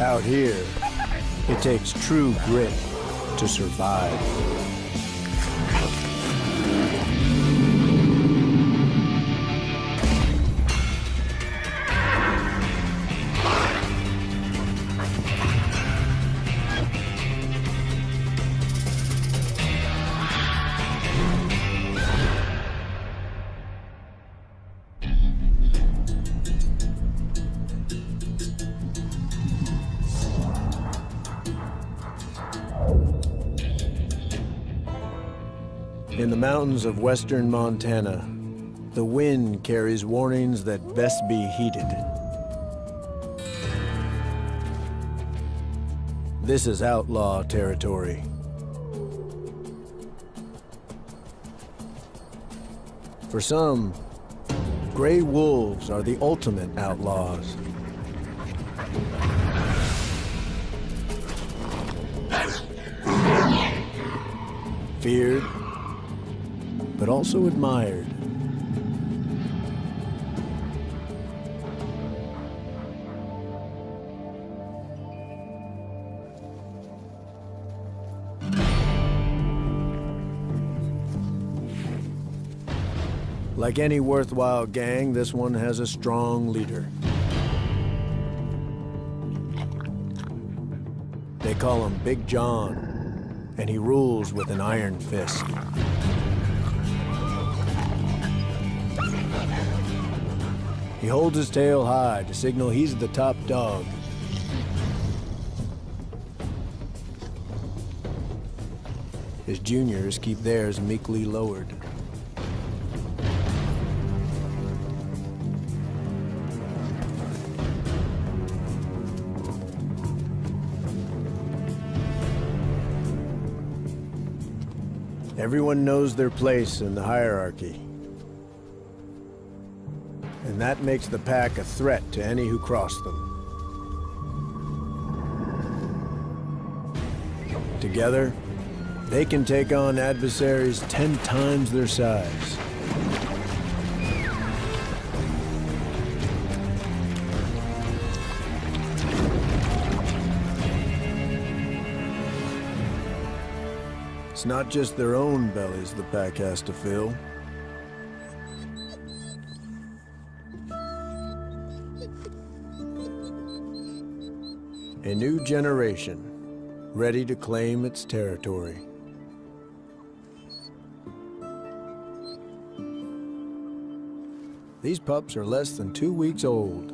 Out here, it takes true grit to survive. In the mountains of western Montana, the wind carries warnings that best be heeded. This is outlaw territory. For some, gray wolves are the ultimate outlaws. Feared, but also admired. Like any worthwhile gang, this one has a strong leader. They call him Big John, and he rules with an iron fist. He holds his tail high to signal he's the top dog. His juniors keep theirs meekly lowered. Everyone knows their place in the hierarchy. And that makes the pack a threat to any who cross them. Together, they can take on adversaries 10 times their size. It's not just their own bellies the pack has to fill. A new generation, ready to claim its territory. These pups are less than 2 weeks old.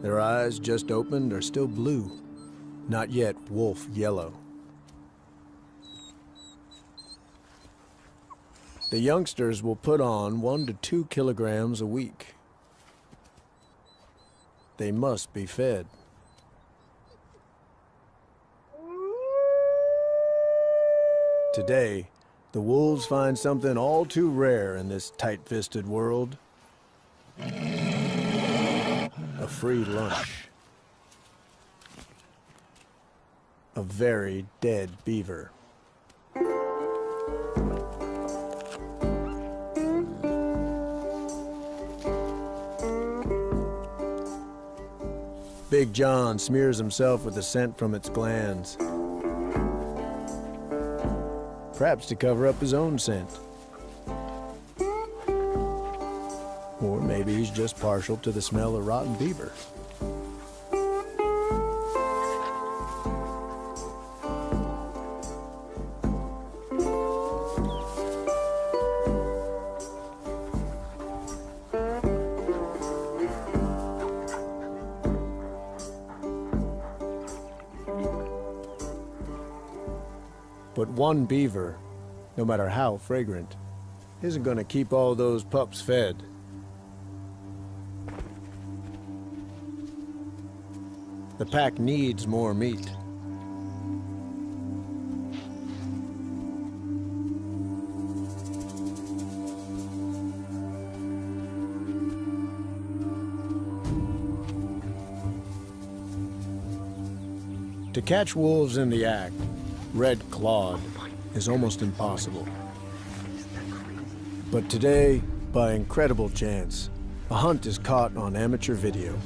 Their eyes just opened are still blue, not yet wolf yellow. The youngsters will put on 1 to 2 kilograms a week. They must be fed. Today, the wolves find something all too rare in this tight-fisted world. A free lunch. A very dead beaver. Big John smears himself with the scent from its glands. Perhaps to cover up his own scent. Or maybe he's just partial to the smell of rotten beaver. But one beaver, no matter how fragrant, isn't going to keep all those pups fed. The pack needs more meat. To catch wolves in the act, red-clawed, is almost impossible. But today, by incredible chance, a hunt is caught on amateur video.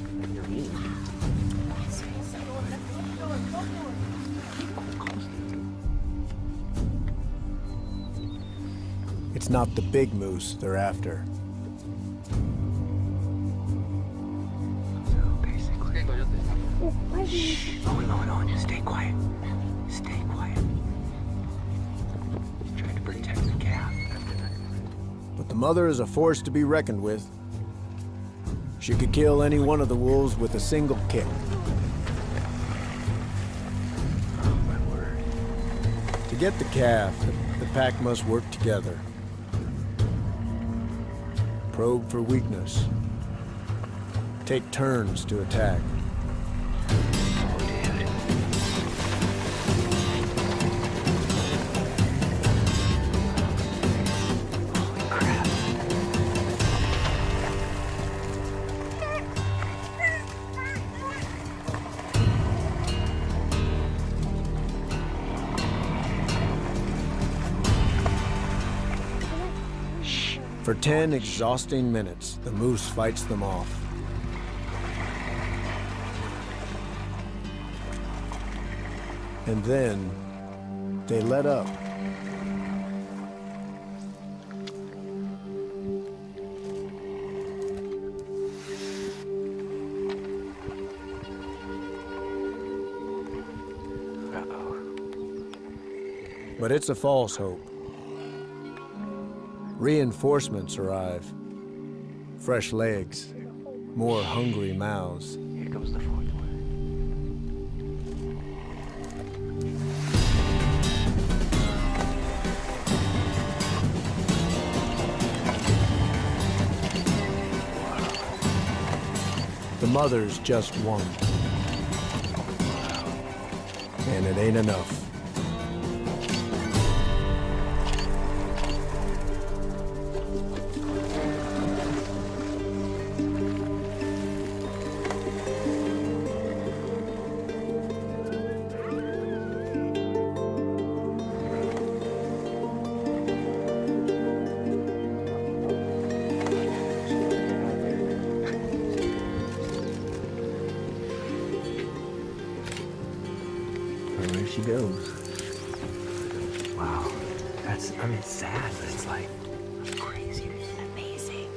it's not the big moose they're after. Shh. No. Just stay quiet. Stay quiet. He's trying to protect the calf. But the mother is a force to be reckoned with. She could kill any one of the wolves with a single kick. Oh, my word. To get the calf, the pack must work together. Probe for weakness. Take turns to attack. Oh, damn it. Holy crap. For 10 exhausting minutes, the moose fights them off. And then, they let up. Uh-oh. But it's a false hope. Reinforcements arrive. Fresh legs, more hungry mouths. Here comes the fourth one. The mother's just one. And it ain't enough. There she goes. Wow. That's, I mean, it's sad, but it's like crazy. Amazing.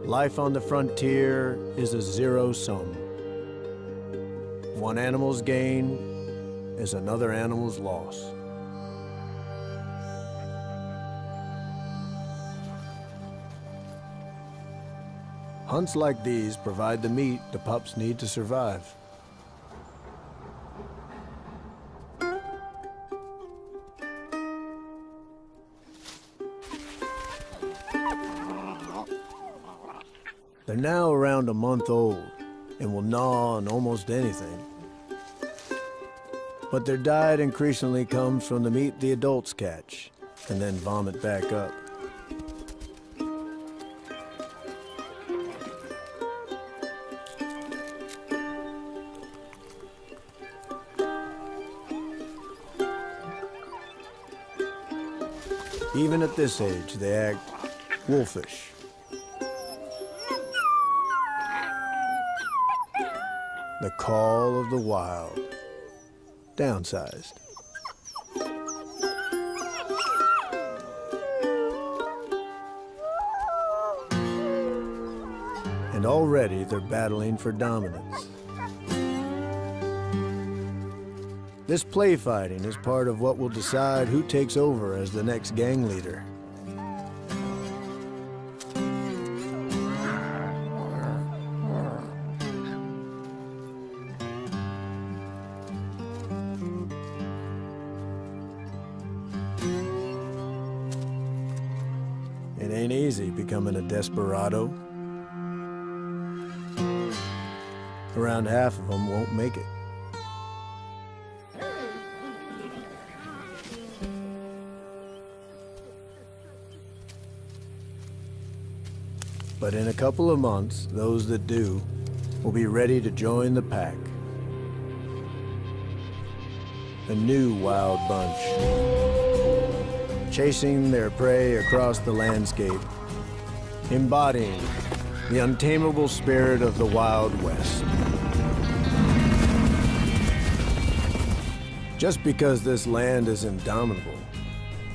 Life on the frontier is a zero sum. One animal's gain is another animal's loss. Hunts like these provide the meat the pups need to survive. They're now around a month old and will gnaw on almost anything. But their diet increasingly comes from the meat the adults catch and then vomit back up. Even at this age, they act wolfish. The call of the wild, downsized. And already they're battling for dominance. This play fighting is part of what will decide who takes over as the next gang leader. It ain't easy becoming a desperado. Around half of them won't make it. But in a couple of months, those that do will be ready to join the pack. A new wild bunch, chasing their prey across the landscape, embodying the untamable spirit of the Wild West. Just because this land is indomitable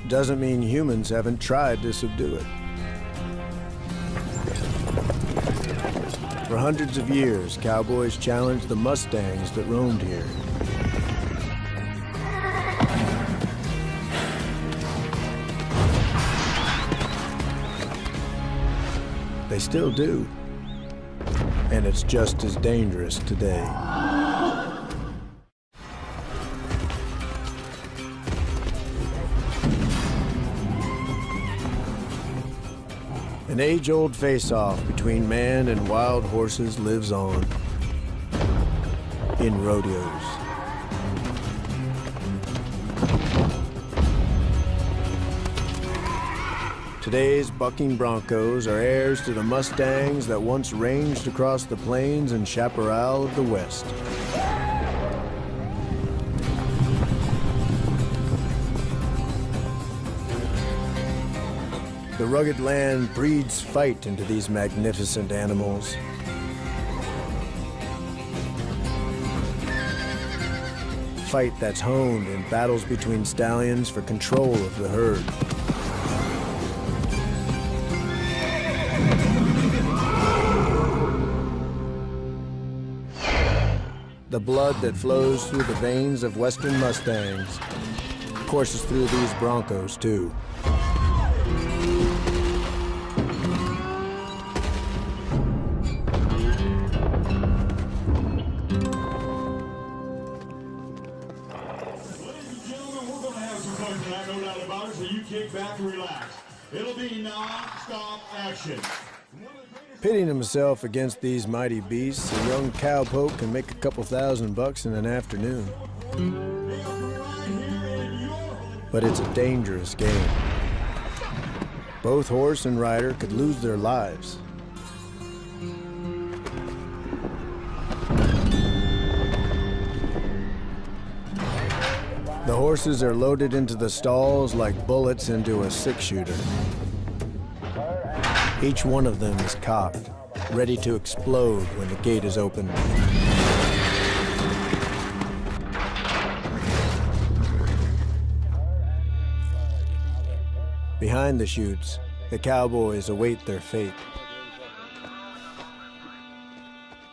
doesn't mean humans haven't tried to subdue it. For hundreds of years, cowboys challenged the mustangs that roamed here. They still do. And it's just as dangerous today. An age-old face-off between man and wild horses lives on in rodeos. Today's bucking broncos are heirs to the mustangs that once ranged across the plains and chaparral of the West. The rugged land breeds fight into these magnificent animals. Fight that's honed in battles between stallions for control of the herd. The blood that flows through the veins of Western Mustangs courses through these broncos, too. Kick back and relax. It'll be non-stop action. Pitting himself against these mighty beasts, a young cowpoke can make a couple $1,000 in an afternoon. But it's a dangerous game. Both horse and rider could lose their lives. The horses are loaded into the stalls like bullets into a six-shooter. Each one of them is cocked, ready to explode when the gate is opened. Behind the chutes, the cowboys await their fate.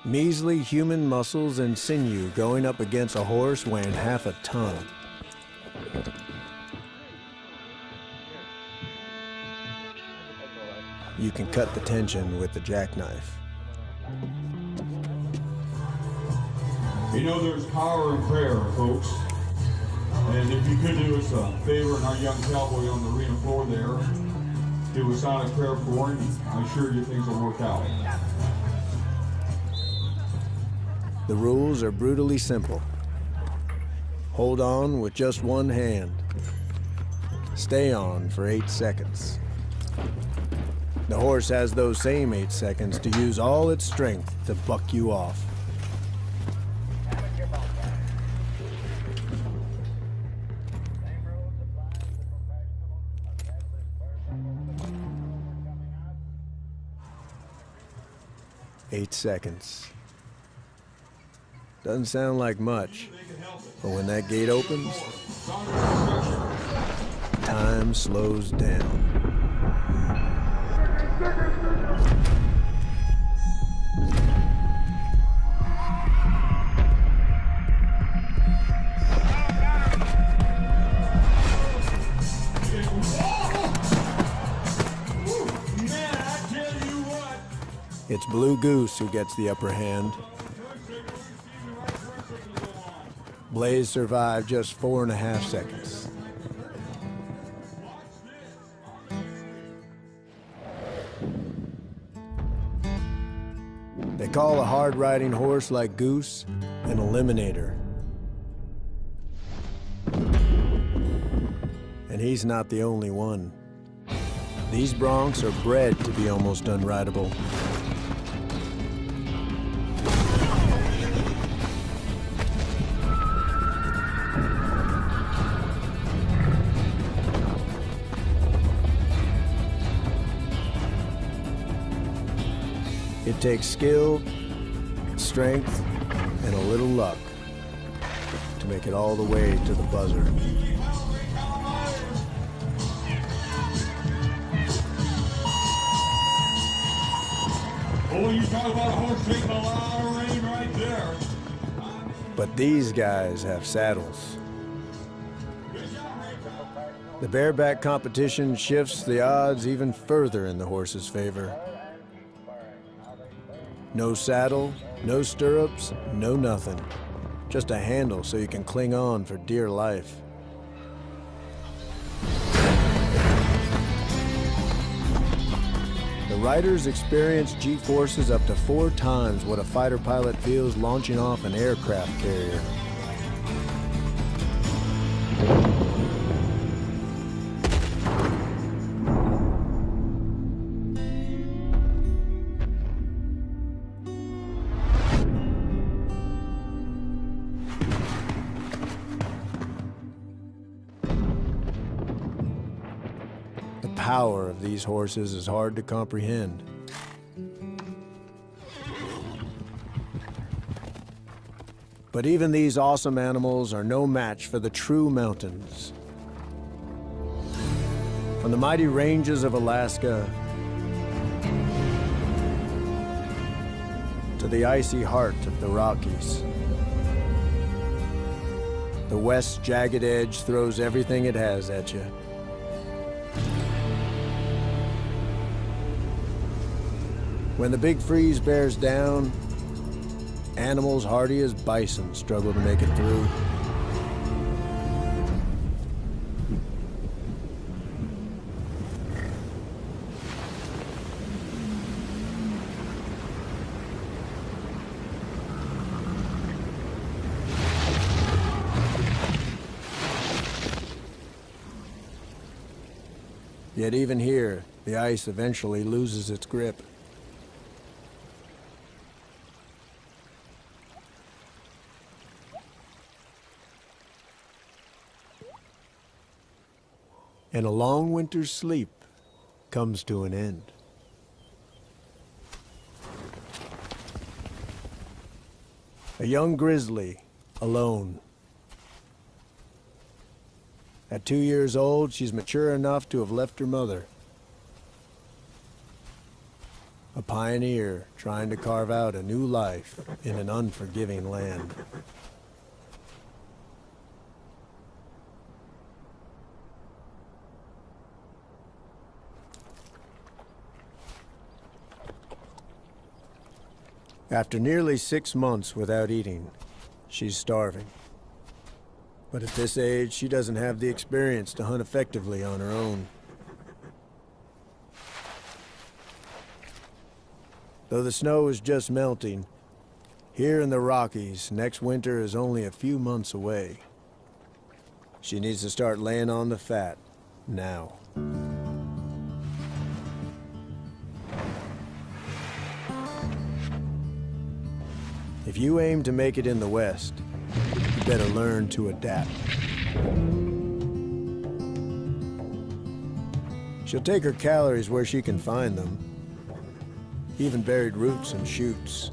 Measly human muscles and sinew going up against a horse weighing half a ton. You can cut the tension with the jackknife. You know there's power in prayer, folks. And if you could do us a favor and our young cowboy on the arena floor there, do a silent prayer for him, I'm sure you things will work out. The rules are brutally simple. Hold on with just one hand. Stay on for 8 seconds. The horse has those same 8 seconds to use all its strength to buck you off. Eight seconds. Doesn't sound like much, but when that gate opens, time slows down. It's Blue Goose who gets the upper hand. Blaze survived just 4.5 seconds. They call a hard-riding horse like Goose an eliminator. And he's not the only one. These broncs are bred to be almost unrideable. It takes skill, strength, and a little luck to make it all the way to the buzzer. Oh, you talk about a horse taking a lot of rain right there. But these guys have saddles. The bareback competition shifts the odds even further in the horse's favor. No saddle, no stirrups, no nothing. Just a handle so you can cling on for dear life. The riders experience G-forces up to 4 times what a fighter pilot feels launching off an aircraft carrier. The power of these horses is hard to comprehend. But even these awesome animals are no match for the true mountains. From the mighty ranges of Alaska to the icy heart of the Rockies, the West's jagged edge throws everything it has at you. When the big freeze bears down, animals hardy as bison struggle to make it through. Yet even here, the ice eventually loses its grip. And a long winter's sleep comes to an end. A young grizzly, alone. At 2 years old, she's mature enough to have left her mother. A pioneer trying to carve out a new life in an unforgiving land. After nearly 6 months without eating, she's starving. But at this age, she doesn't have the experience to hunt effectively on her own. Though the snow is just melting, here in the Rockies, next winter is only a few months away. She needs to start laying on the fat now. If you aim to make it in the West, you better learn to adapt. She'll take her calories where she can find them, even buried roots and shoots.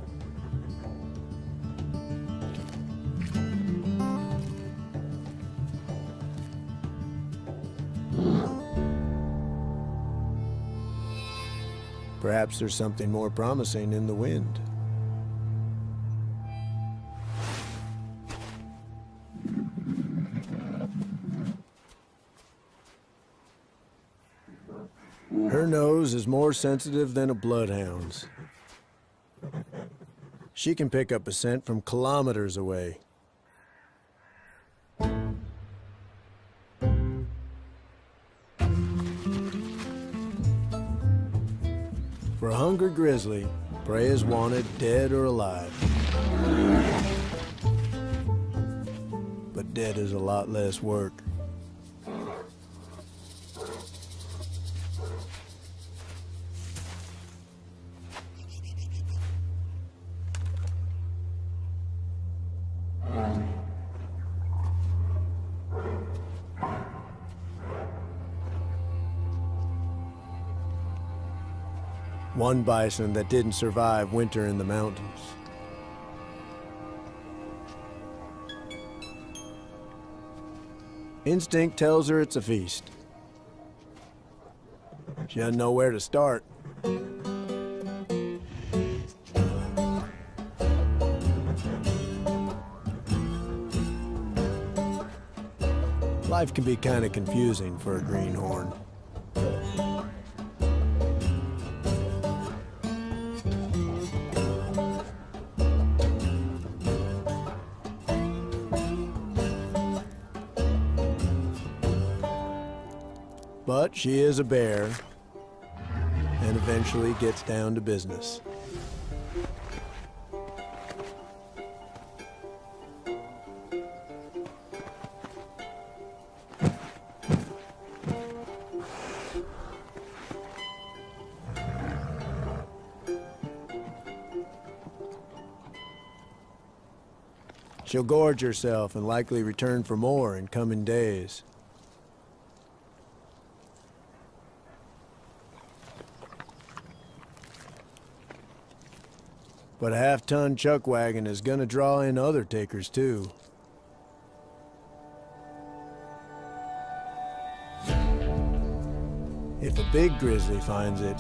Perhaps there's something more promising in the wind. Her nose is more sensitive than a bloodhound's. She can pick up a scent from kilometers away. For a hungry grizzly, prey is wanted dead or alive. But dead is a lot less work. One bison that didn't survive winter in the mountains. Instinct tells her it's a feast. She doesn't know where to start. Life can be kind of confusing for a greenhorn. But she is a bear, and eventually gets down to business. She'll gorge herself and likely return for more in coming days. But a half-ton chuck wagon is gonna draw in other takers too. If a big grizzly finds it,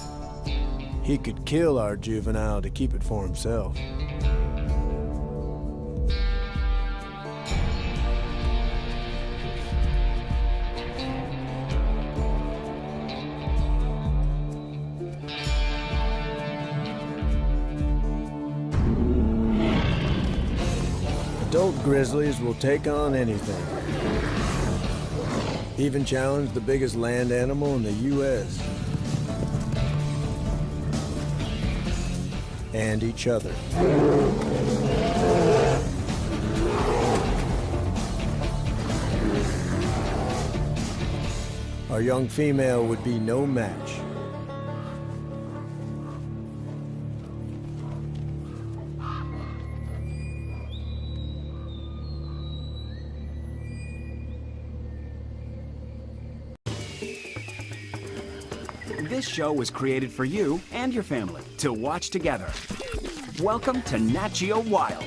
he could kill our juvenile to keep it for himself. Adult grizzlies will take on anything. Even challenge the biggest land animal in the U.S. And each other. Our young female would be no match. This show was created for you and your family to watch together. Welcome to Nat Geo Wild.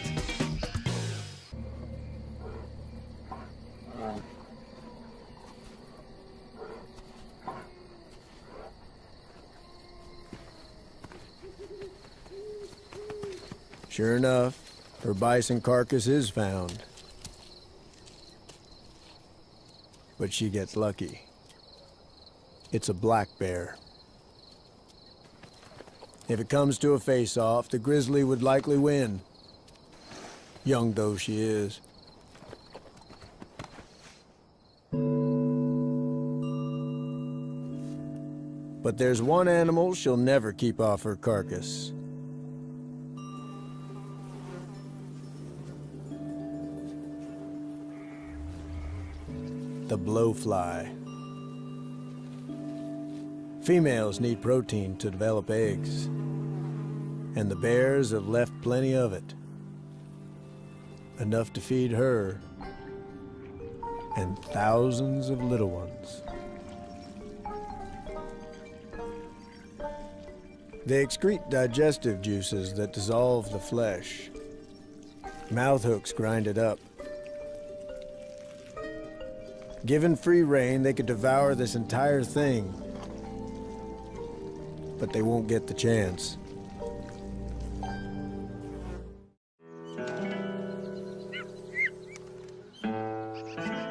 Sure enough, her bison carcass is found. But she gets lucky. It's a black bear. If it comes to a face-off, the grizzly would likely win, young though she is. But there's one animal she'll never keep off her carcass. The blowfly. Females need protein to develop eggs, and the bears have left plenty of it. Enough to feed her and thousands of little ones. They excrete digestive juices that dissolve the flesh. Mouth hooks grind it up. Given free rein, they could devour this entire thing. But they won't get the chance.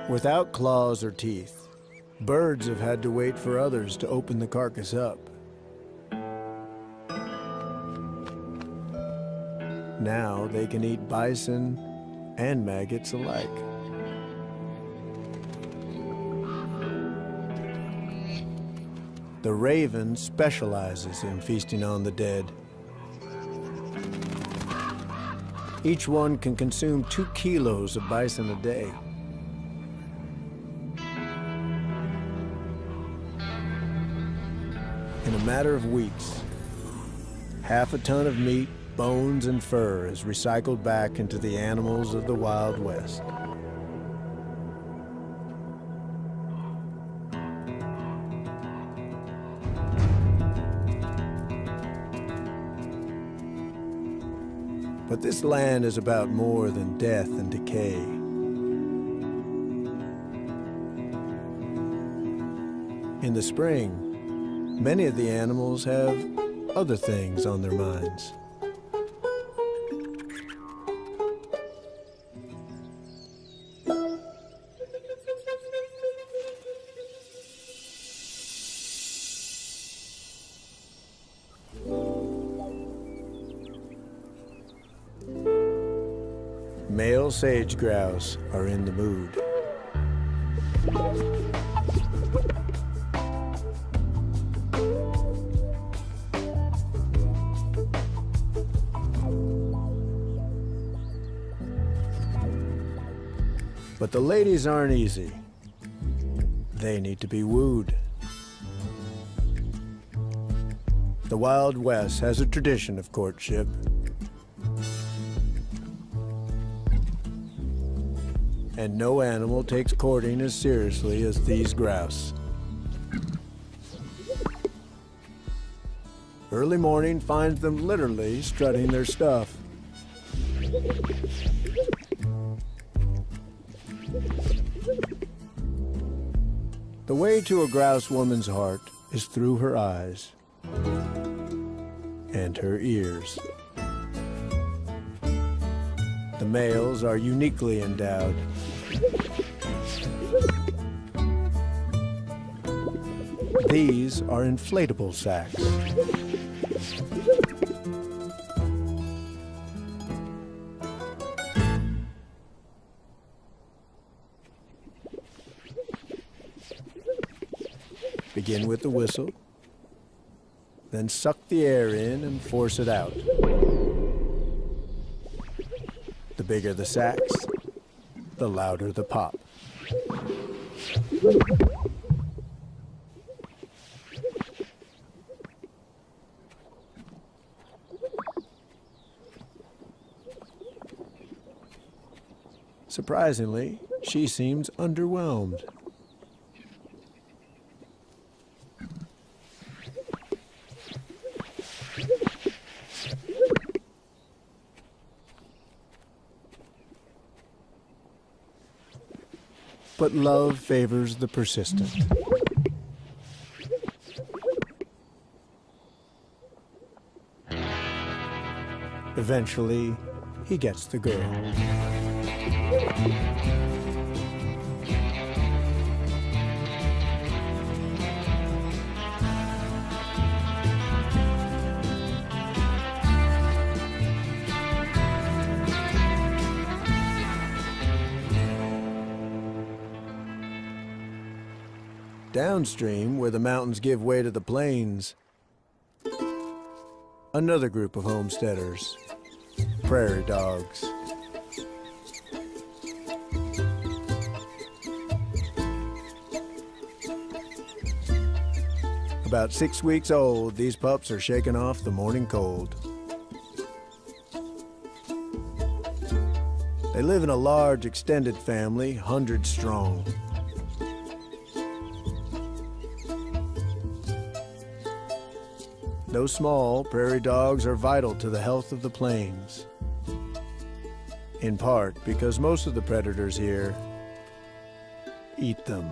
Without claws or teeth, birds have had to wait for others to open the carcass up. Now they can eat bison and maggots alike. The raven specializes in feasting on the dead. Each one can consume 2 kilos of bison a day. In a matter of weeks, half a ton of meat, bones, and fur is recycled back into the animals of the Wild West. But this land is about more than death and decay. In the spring, many of the animals have other things on their minds. Male sage grouse are in the mood. But the ladies aren't easy. They need to be wooed. The Wild West has a tradition of courtship. And no animal takes courting as seriously as these grouse. Early morning finds them literally strutting their stuff. The way to a grouse woman's heart is through her eyes and her ears. The males are uniquely endowed. These are inflatable sacs. Begin with the whistle, then suck the air in and force it out. The bigger the sacs, the louder the pop. Surprisingly, she seems underwhelmed. But love favors the persistent. Eventually, he gets the girl. Downstream, where the mountains give way to the plains, another group of homesteaders, prairie dogs. About 6 weeks old, these pups are shaking off the morning cold. They live in a large, extended family, 100 strong. Though small, prairie dogs are vital to the health of the plains. In part because most of the predators here eat them.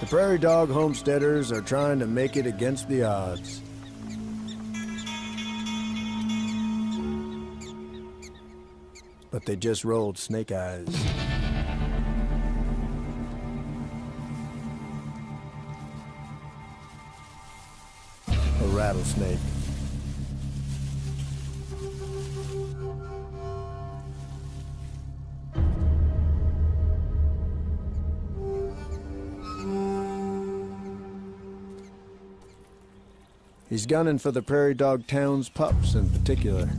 The prairie dog homesteaders are trying to make it against the odds. But they just rolled snake eyes. A rattlesnake. He's gunning for the prairie dog town's pups in particular.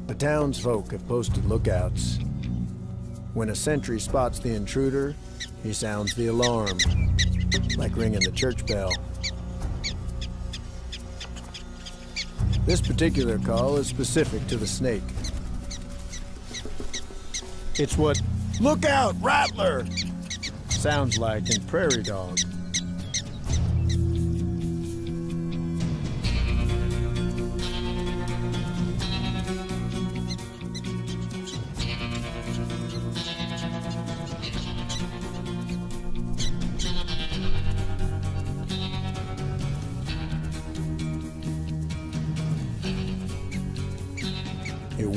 The townsfolk have posted lookouts. When a sentry spots the intruder, he sounds the alarm, like ringing the church bell. This particular call is specific to the snake. It's what "Look out, Rattler!" sounds like in prairie dog.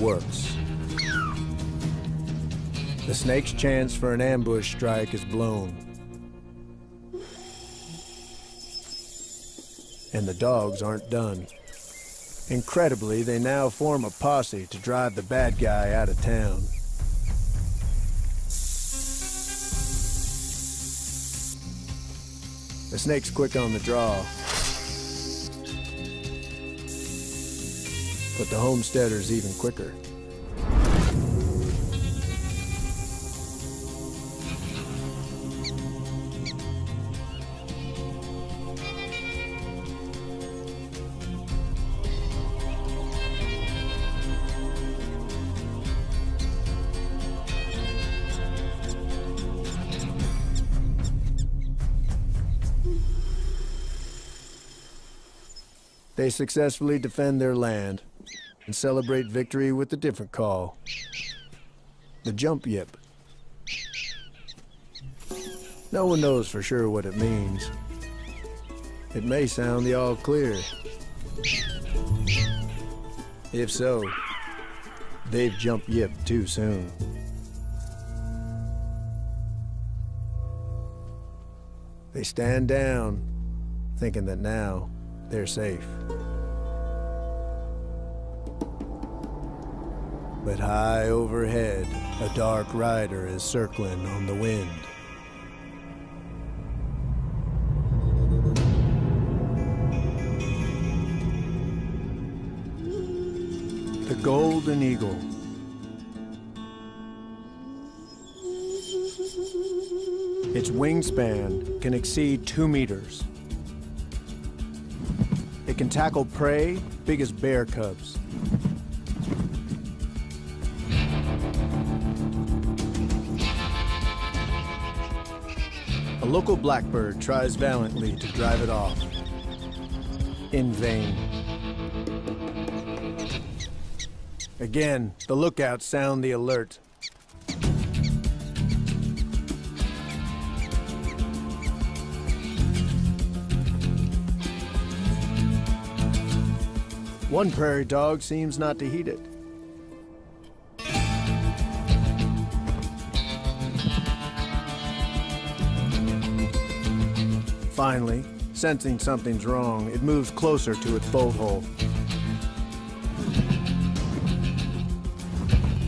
works. The snake's chance for an ambush strike is blown. And the dogs aren't done. Incredibly, they now form a posse to drive the bad guy out of town. The snake's quick on the draw. But the homesteader's even quicker. They successfully defend their land and celebrate victory with a different call. The jump yip. No one knows for sure what it means. It may sound the all clear. If so, they've jumped yip too soon. They stand down, thinking that now they're safe. But high overhead, a dark rider is circling on the wind. The golden eagle. Its wingspan can exceed 2 meters. It can tackle prey big as bear cubs. A local blackbird tries valiantly to drive it off. In vain. Again, the lookouts sound the alert. One prairie dog seems not to heed it. Finally, sensing something's wrong, it moves closer to its bolt hole.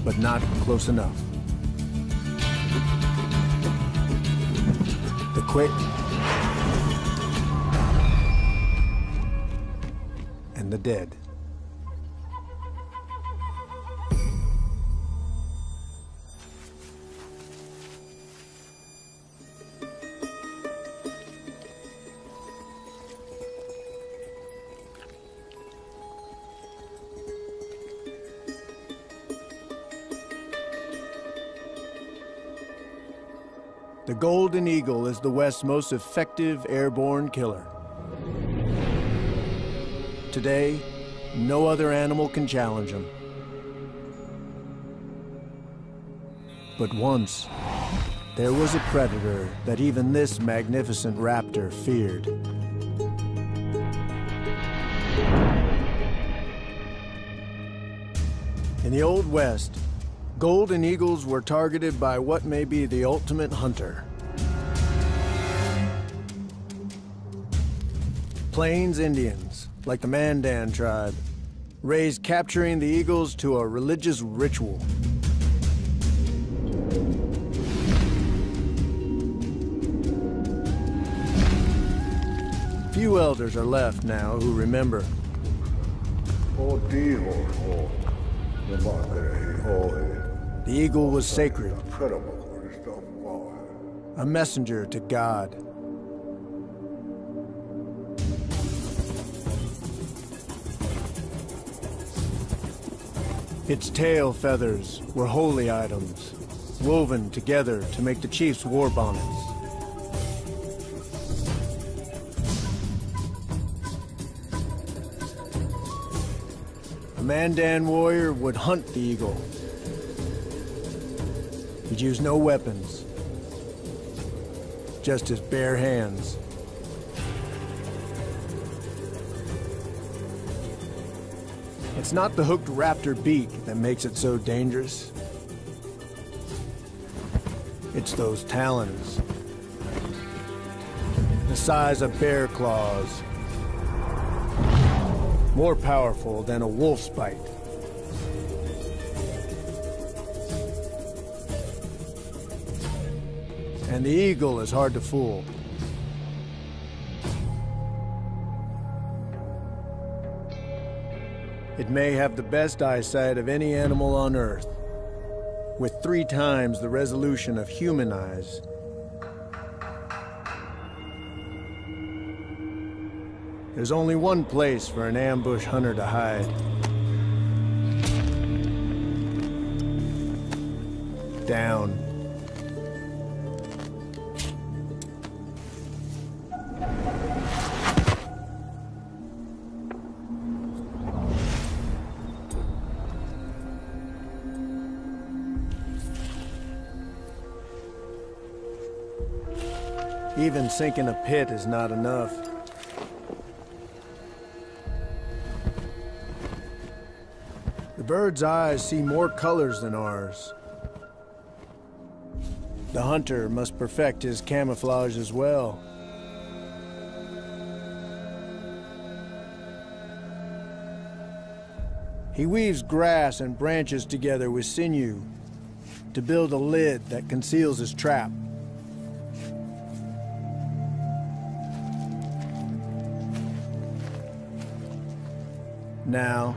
But not close enough. The quick and the dead. The golden eagle is the West's most effective airborne killer. Today, no other animal can challenge him. But once, there was a predator that even this magnificent raptor feared. In the Old West, golden eagles were targeted by what may be the ultimate hunter. Plains Indians, like the Mandan tribe, raised capturing the eagles to a religious ritual. Few elders are left now who remember. The eagle was sacred, a messenger to God. Its tail feathers were holy items, woven together to make the chief's war bonnets. A Mandan warrior would hunt the eagle. He'd use no weapons, just his bare hands. At It's not the hooked raptor beak that makes it so dangerous. It's those talons. The size of bear claws. More powerful than a wolf's bite. And the eagle is hard to fool. It may have the best eyesight of any animal on Earth, with 3 times the resolution of human eyes. There's only one place for an ambush hunter to hide. Down. Even sinking a pit is not enough. The bird's eyes see more colors than ours. The hunter must perfect his camouflage as well. He weaves grass and branches together with sinew to build a lid that conceals his trap. Now,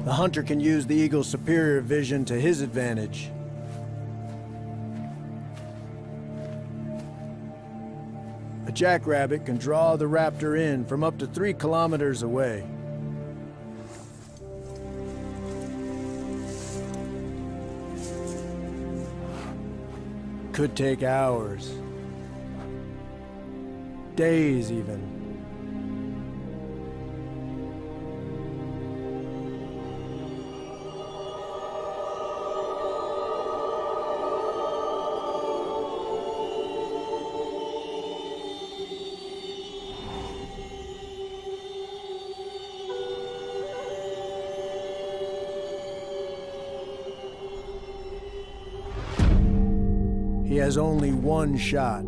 the hunter can use the eagle's superior vision to his advantage. A jackrabbit can draw the raptor in from up to 3 kilometers away. Could take hours, days even. He has only one shot.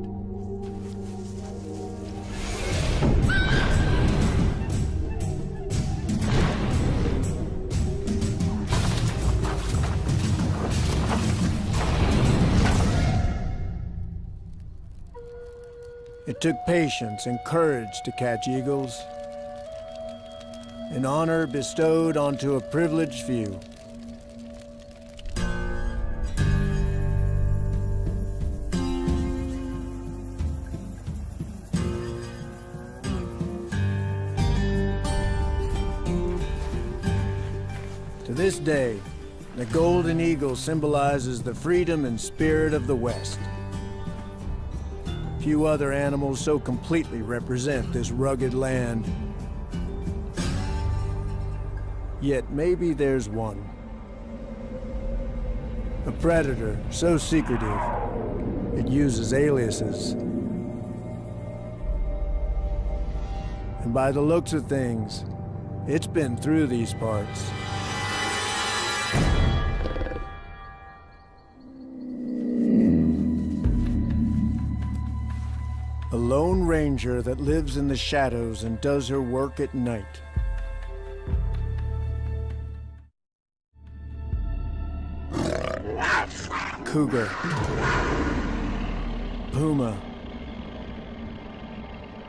It took patience and courage to catch eagles, an honor bestowed onto a privileged few. To this day, the golden eagle symbolizes the freedom and spirit of the West. Few other animals so completely represent this rugged land. Yet maybe there's one. A predator so secretive, it uses aliases. And by the looks of things, it's been through these parts. A lone ranger that lives in the shadows and does her work at night. Cougar. Puma.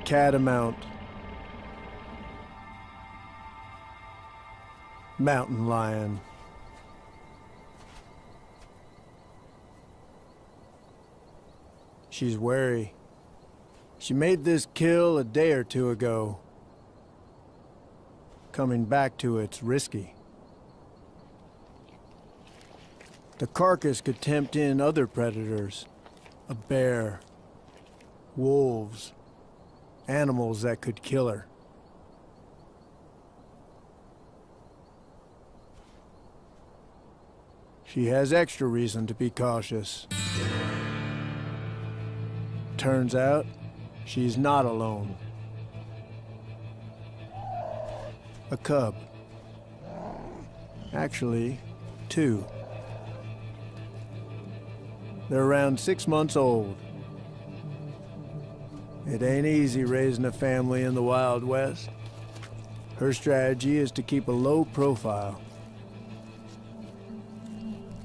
Catamount. Mountain lion. She's wary. She made this kill a day or two ago. Coming back to it's risky. The carcass could tempt in other predators. A bear, wolves, animals that could kill her. She has extra reason to be cautious. Turns out, she's not alone. A cub. Actually, 2. They're around 6 months old. It ain't easy raising a family in the Wild West. Her strategy is to keep a low profile.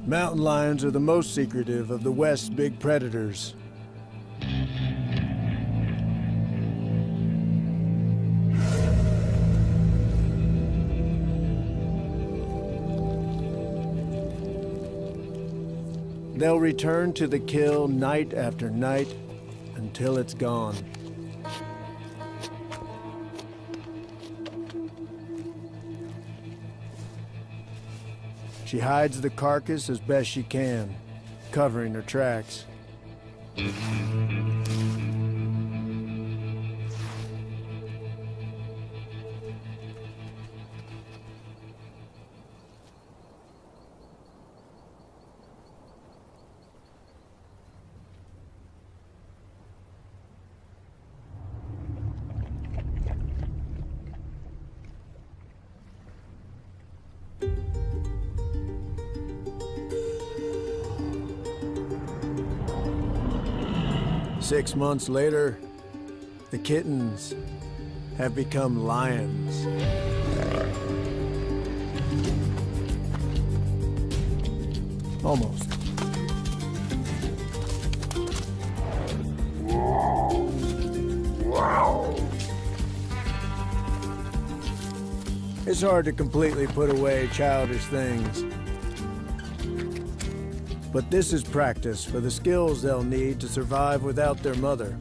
Mountain lions are the most secretive of the West's big predators. They'll return to the kill night after night until it's gone. She hides the carcass as best she can, covering her tracks. Six months later, the kittens have become lions. Almost. It's hard to completely put away childish things. But this is practice for the skills they'll need to survive without their mother.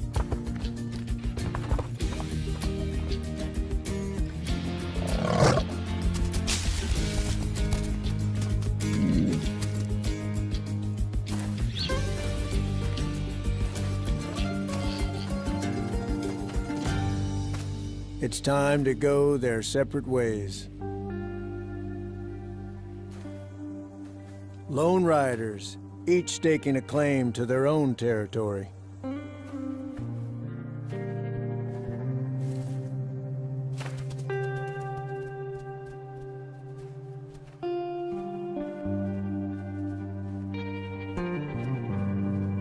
It's time to go their separate ways. Lone riders, each staking a claim to their own territory.